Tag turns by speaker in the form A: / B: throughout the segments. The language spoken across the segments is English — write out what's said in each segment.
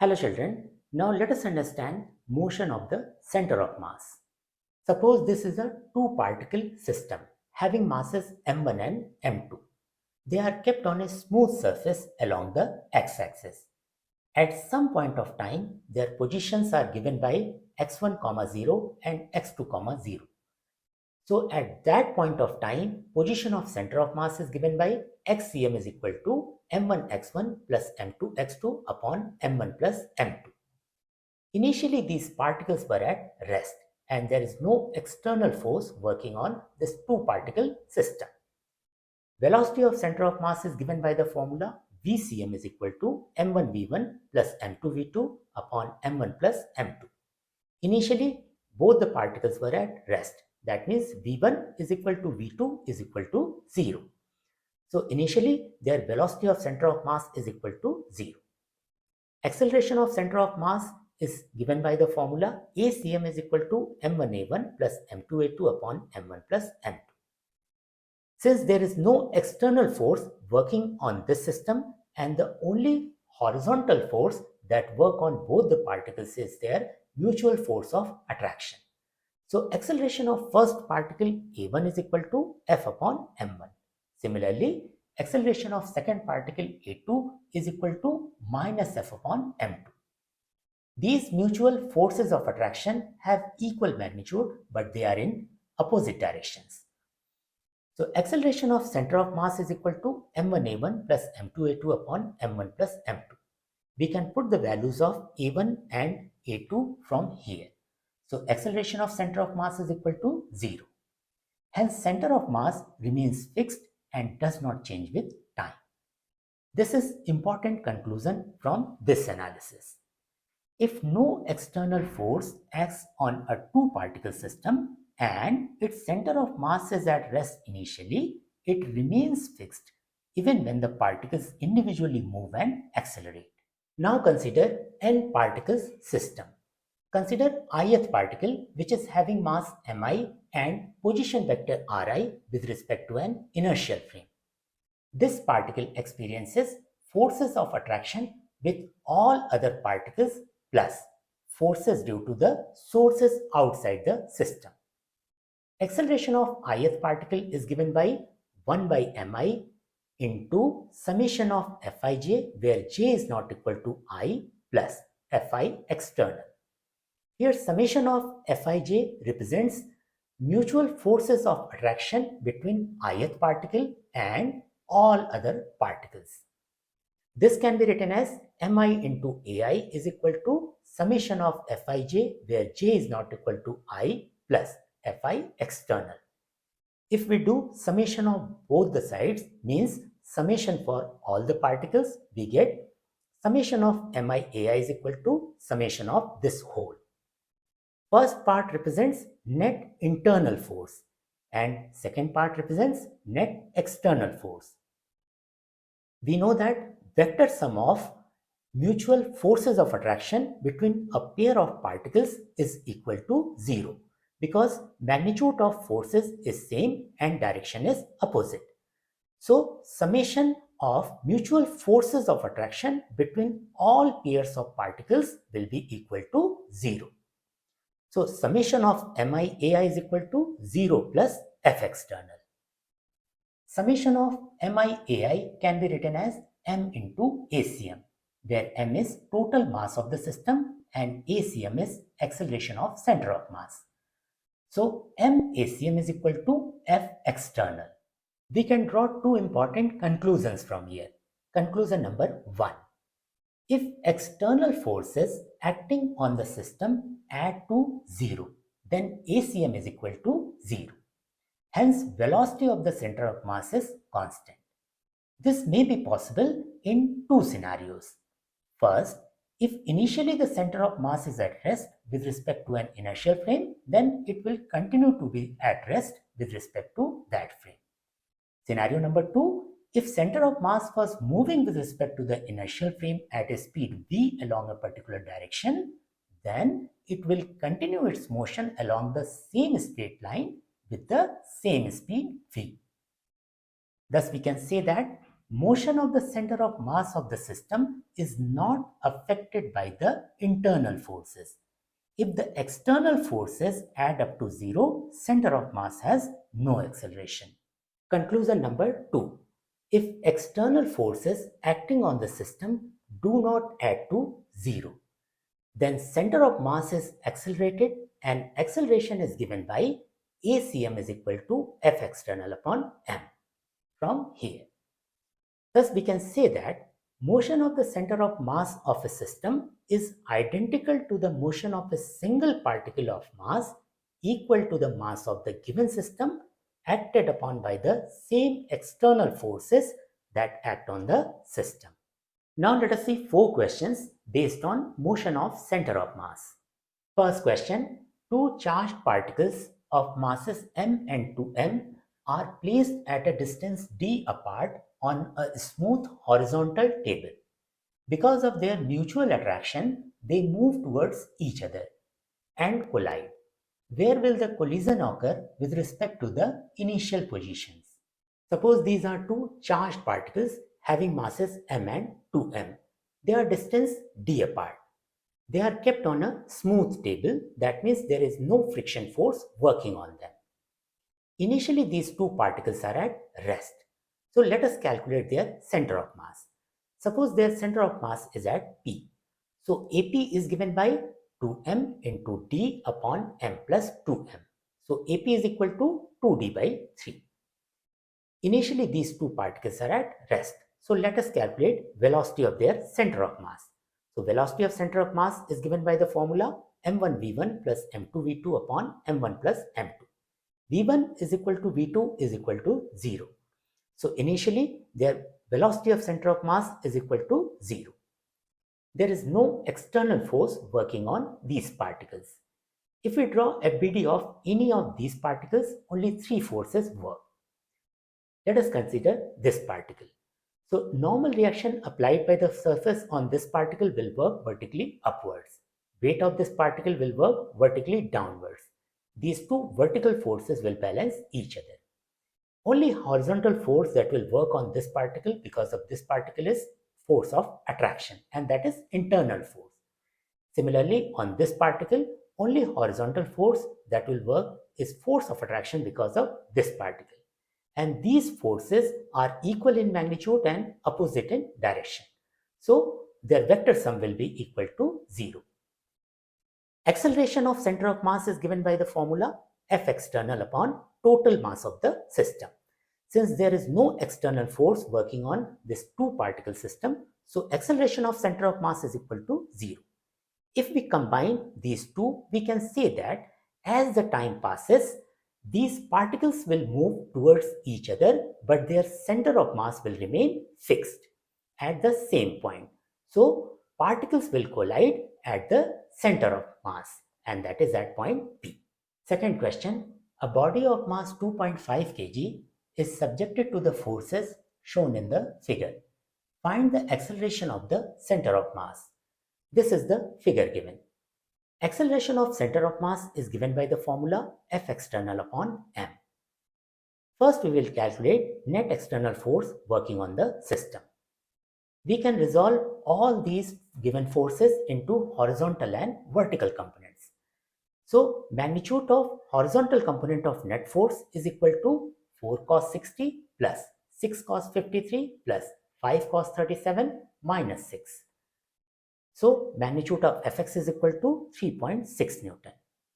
A: Hello children, now let us understand motion of the center of mass. Suppose this is a two-particle system having masses m1 and m2. They are kept on a smooth surface along the x-axis. At some point of time, their positions are given by x1, 0 and x2, 0. So at that point of time, position of center of mass is given by xcm is equal to m1x1 plus m2x2 upon m1 plus m2. Initially, these particles were at rest and there is no external force working on this two-particle system. Velocity of center of mass is given by the formula Vcm is equal to m1v1 plus m2v2 upon m1 plus m2. Initially, both the particles were at rest. That means v1 is equal to v2 is equal to 0. So initially, their velocity of center of mass is equal to 0. Acceleration of center of mass is given by the formula Acm is equal to m1a1 plus m2a2 upon m1 plus m2. Since there is no external force working on this system and the only horizontal force that work on both the particles is their mutual force of attraction. So acceleration of first particle a1 is equal to f upon m1. Similarly, acceleration of second particle a2 is equal to minus f upon m2. These mutual forces of attraction have equal magnitude, but they are in opposite directions. So acceleration of center of mass is equal to m1a1 plus m2a2 upon m1 plus m2. We can put the values of a1 and a2 from here. So acceleration of center of mass is equal to 0. Hence center of mass remains fixed and does not change with time. This is important conclusion from this analysis. If no external force acts on a two-particle system and its center of mass is at rest initially, it remains fixed even when the particles individually move and accelerate. Now consider n particles system. Consider ith particle which is having mass mi and position vector ri with respect to an inertial frame. This particle experiences forces of attraction with all other particles plus forces due to the sources outside the system. Acceleration of ith particle is given by 1 by mi into summation of Fij, where j is not equal to I, plus Fi external. Here summation of Fij represents mutual forces of attraction between ith particle and all other particles. This can be written as mi into ai is equal to summation of Fij, where j is not equal to I, plus Fi external. If we do summation of both the sides, means summation for all the particles, we get summation of mi ai is equal to summation of this whole. First part represents net internal force and second part represents net external force. We know that vector sum of mutual forces of attraction between a pair of particles is equal to 0 because magnitude of forces is same and direction is opposite. So summation of mutual forces of attraction between all pairs of particles will be equal to 0. So summation of mi ai is equal to 0 plus f external. Summation of mi ai can be written as m into acm, where m is total mass of the system and acm is acceleration of center of mass. So m acm is equal to f external. We can draw two important conclusions from here. Conclusion number 1. If external forces acting on the system add to 0, then ACM is equal to 0. Hence, velocity of the center of mass is constant. This may be possible in two scenarios. First, if initially the center of mass is at rest with respect to an inertial frame, then it will continue to be at rest with respect to that frame. Scenario number 2, if center of mass was moving with respect to the inertial frame at a speed v along a particular direction, then it will continue its motion along the same straight line with the same speed v. Thus, we can say that motion of the center of mass of the system is not affected by the internal forces. If the external forces add up to 0, center of mass has no acceleration. Conclusion number 2. If external forces acting on the system do not add to 0, then center of mass is accelerated and acceleration is given by ACM is equal to F external upon M from here. Thus, we can say that motion of the center of mass of a system is identical to the motion of a single particle of mass equal to the mass of the given system acted upon by the same external forces that act on the system. Now let us see 4 questions based on motion of center of mass. First question, two charged particles of masses m and 2m are placed at a distance d apart on a smooth horizontal table. Because of their mutual attraction, they move towards each other and collide. Where will the collision occur with respect to the initial positions? Suppose these are two charged particles having masses m and 2m. They are distance d apart. They are kept on a smooth table. That means there is no friction force working on them. Initially, these two particles are at rest. So let us calculate their center of mass. Suppose their center of mass is at P. So AP is given by 2m into d upon m plus 2m. So AP is equal to 2d by 3. Initially, these two particles are at rest. So let us calculate velocity of their center of mass. So velocity of center of mass is given by the formula m1v1 plus m2v2 upon m1 plus m2. v1 is equal to v2 is equal to 0. So initially, their velocity of center of mass is equal to 0. There is no external force working on these particles. If we draw a BD of any of these particles, only 3 forces work. Let us consider this particle. So normal reaction applied by the surface on this particle will work vertically upwards. Weight of this particle will work vertically downwards. These two vertical forces will balance each other. Only horizontal force that will work on this particle because of this particle is force of attraction, and that is internal force. Similarly, on this particle, only horizontal force that will work is force of attraction because of this particle. And these forces are equal in magnitude and opposite in direction. So their vector sum will be equal to 0. Acceleration of center of mass is given by the formula F external upon total mass of the system. Since there is no external force working on this two particle system, so acceleration of center of mass is equal to 0. If we combine these two, we can say that as the time passes, these particles will move towards each other, but their center of mass will remain fixed at the same point. So particles will collide at the center of mass, and that is at point P. Second question, a body of mass 2.5 kg is subjected to the forces shown in the figure. Find the acceleration of the center of mass. This is the figure given. Acceleration of center of mass is given by the formula F external upon m. First, we will calculate net external force working on the system. We can resolve all these given forces into horizontal and vertical components. So, magnitude of horizontal component of net force is equal to 4 cos 60 plus 6 cos 53 plus 5 cos 37 minus 6. So magnitude of Fx is equal to 3.6 Newton.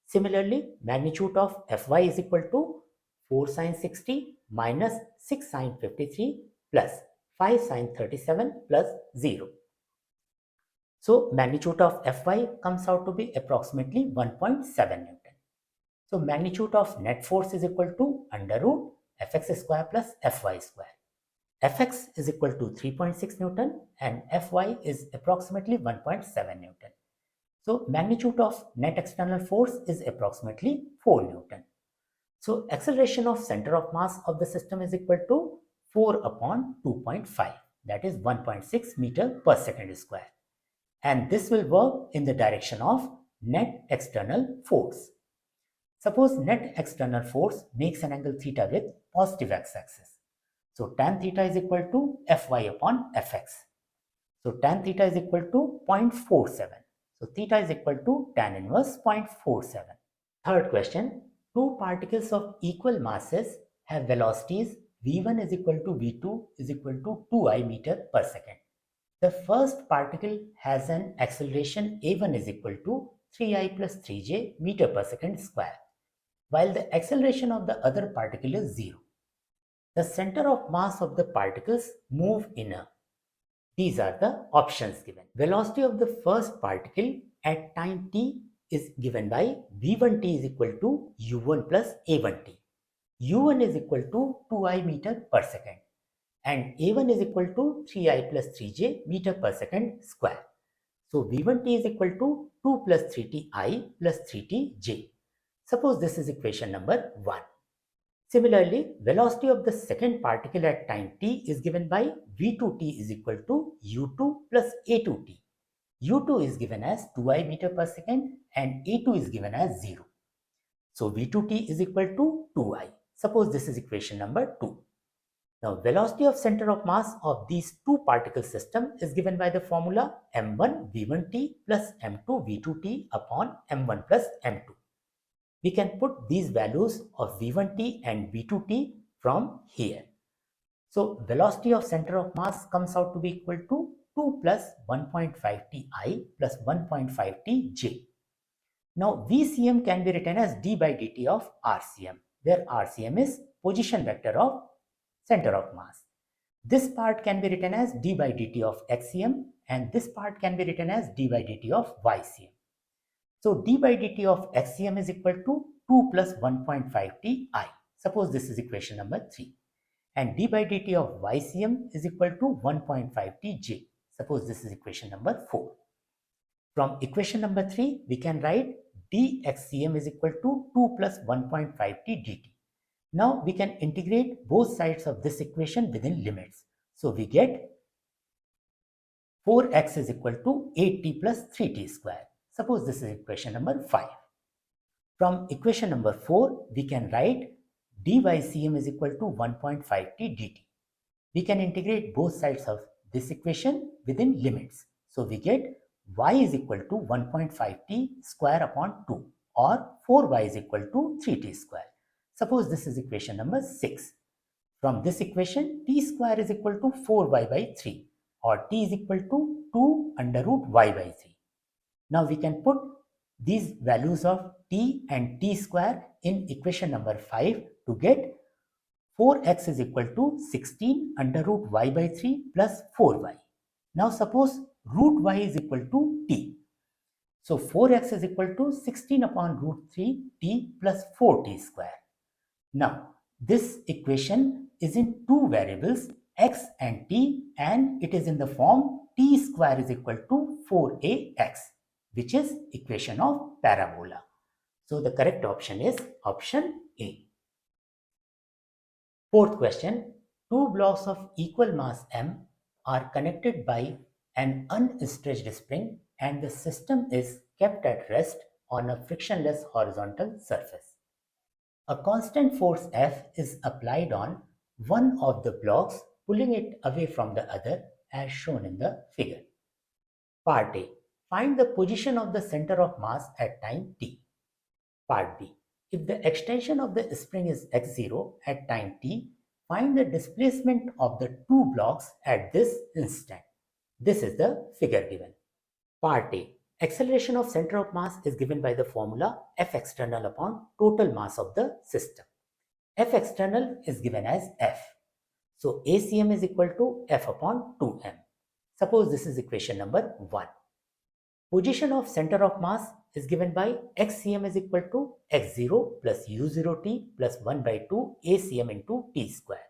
A: Similarly, magnitude of Fy is equal to 4 sin 60 minus 6 sin 53 plus 5 sin 37 plus 0. So magnitude of Fy comes out to be approximately 1.7 Newton. So magnitude of net force is equal to under root Fx square plus Fy square. Fx is equal to 3.6 Newton and Fy is approximately 1.7 Newton. So magnitude of net external force is approximately 4 Newton. So acceleration of center of mass of the system is equal to 4 upon 2.5, that is 1.6 meter per second square. And this will work in the direction of net external force. Suppose net external force makes an angle theta with positive x-axis. So tan theta is equal to Fy upon Fx. So tan theta is equal to 0.47. So theta is equal to tan inverse 0.47. Third question, two particles of equal masses have velocities v1 is equal to v2 is equal to 2I meter per second. The first particle has an acceleration a1 is equal to 3I plus 3j meter per second square, while the acceleration of the other particle is 0. The center of mass of the particles move in a. These are the options given. Velocity of the first particle at time t is given by v1t is equal to u1 plus a1t. u1 is equal to 2I meter per second and a1 is equal to 3I plus 3j meter per second square. So v1t is equal to 2 plus 3ti plus 3tj. Suppose this is equation number 1. Similarly, velocity of the second particle at time t is given by v2t is equal to u2 plus a2t. u2 is given as 2I meter per second and a2 is given as 0. So v2t is equal to 2I. Suppose this is equation number 2. Now, velocity of center of mass of these two particle system is given by the formula m1 v1t plus m2 v2t upon m1 plus m2. We can put these values of v1t and v2t from here. So, velocity of center of mass comes out to be equal to 2 plus 1.5ti plus 1.5tj. Now, VCM can be written as d by dt of RCM, where RCM is position vector of center of mass. This part can be written as d by dt of XCM and this part can be written as d by dt of YCM. So d by dt of XCM is equal to 2 plus 1.5ti. Suppose this is equation number 3. And d by dt of YCM is equal to 1.5tj. Suppose this is equation number 4. From equation number 3, we can write dxcm is equal to 2 plus 1.5t dt. Now we can integrate both sides of this equation within limits. So we get 4x is equal to 8t plus 3t square. Suppose this is equation number 5. From equation number 4, we can write dycm is equal to 1.5t dt. We can integrate both sides of this equation within limits. So we get y is equal to 1.5t square upon 2 or 4y is equal to 3t square. Suppose this is equation number 6. From this equation, t square is equal to 4y by 3 or t is equal to 2 under root y by 3. Now we can put these values of t and t square in equation number 5 to get 4x is equal to 16 under root y by 3 plus 4y. Now suppose root y is equal to t. So 4x is equal to 16 upon root 3 t plus 4t square. Now this equation is in two variables x and t and it is in the form t square is equal to 4ax, which is equation of parabola. So the correct option is option A. Fourth question, two blocks of equal mass m are connected by an unstretched spring and the system is kept at rest on a frictionless horizontal surface. A constant force F is applied on one of the blocks, pulling it away from the other as shown in the figure. Part A. Find the position of the center of mass at time t. Part B. If the extension of the spring is x0 at time t, find the displacement of the two blocks at this instant. This is the figure given. Part A. Acceleration of center of mass is given by the formula F external upon total mass of the system. F external is given as F. So ACM is equal to F upon 2m. Suppose this is equation number 1. Position of center of mass is given by XCM is equal to x0 plus u0t plus 1 by 2 ACM into t square.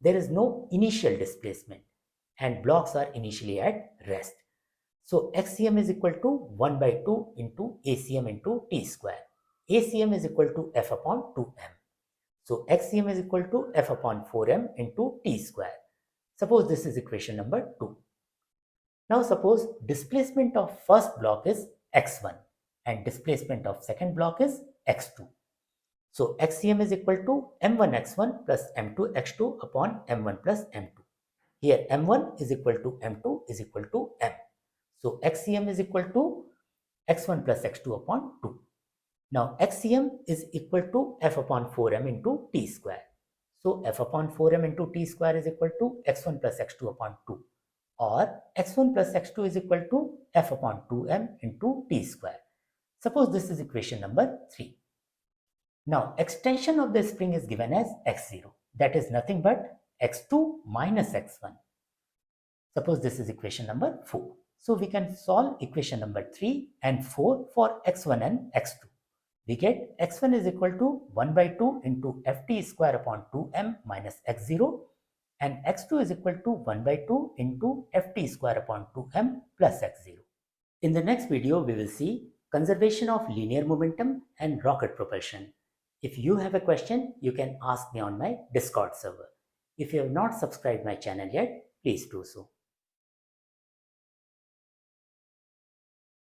A: There is no initial displacement and blocks are initially at rest. So XCM is equal to 1 by 2 into ACM into t square. ACM is equal to F upon 2m. So XCM is equal to F upon 4m into t square. Suppose this is equation number 2. Now suppose displacement of first block is x1 and displacement of second block is x2. So xcm is equal to m1x1 plus m2x2 upon m1 plus m2. Here m1 is equal to m2 is equal to m. So xcm is equal to x1 plus x2 upon 2. Now xcm is equal to f upon 4m into t square. So f upon 4m into t square is equal to x1 plus x2 upon 2, or x1 plus x2 is equal to f upon 2m into t square. Suppose this is equation number 3. Now extension of the spring is given as x0, that is nothing but x2 minus x1. Suppose this is equation number 4. So we can solve equation number 3 and 4 for x1 and x2. We get x1 is equal to 1 by 2 into ft square upon 2m minus x0, and x2 is equal to 1 by 2 into ft square upon 2m plus x0. In the next video, we will see conservation of linear momentum and rocket propulsion. If you have a question, you can ask me on my Discord server. If you have not subscribed my channel yet, please do so.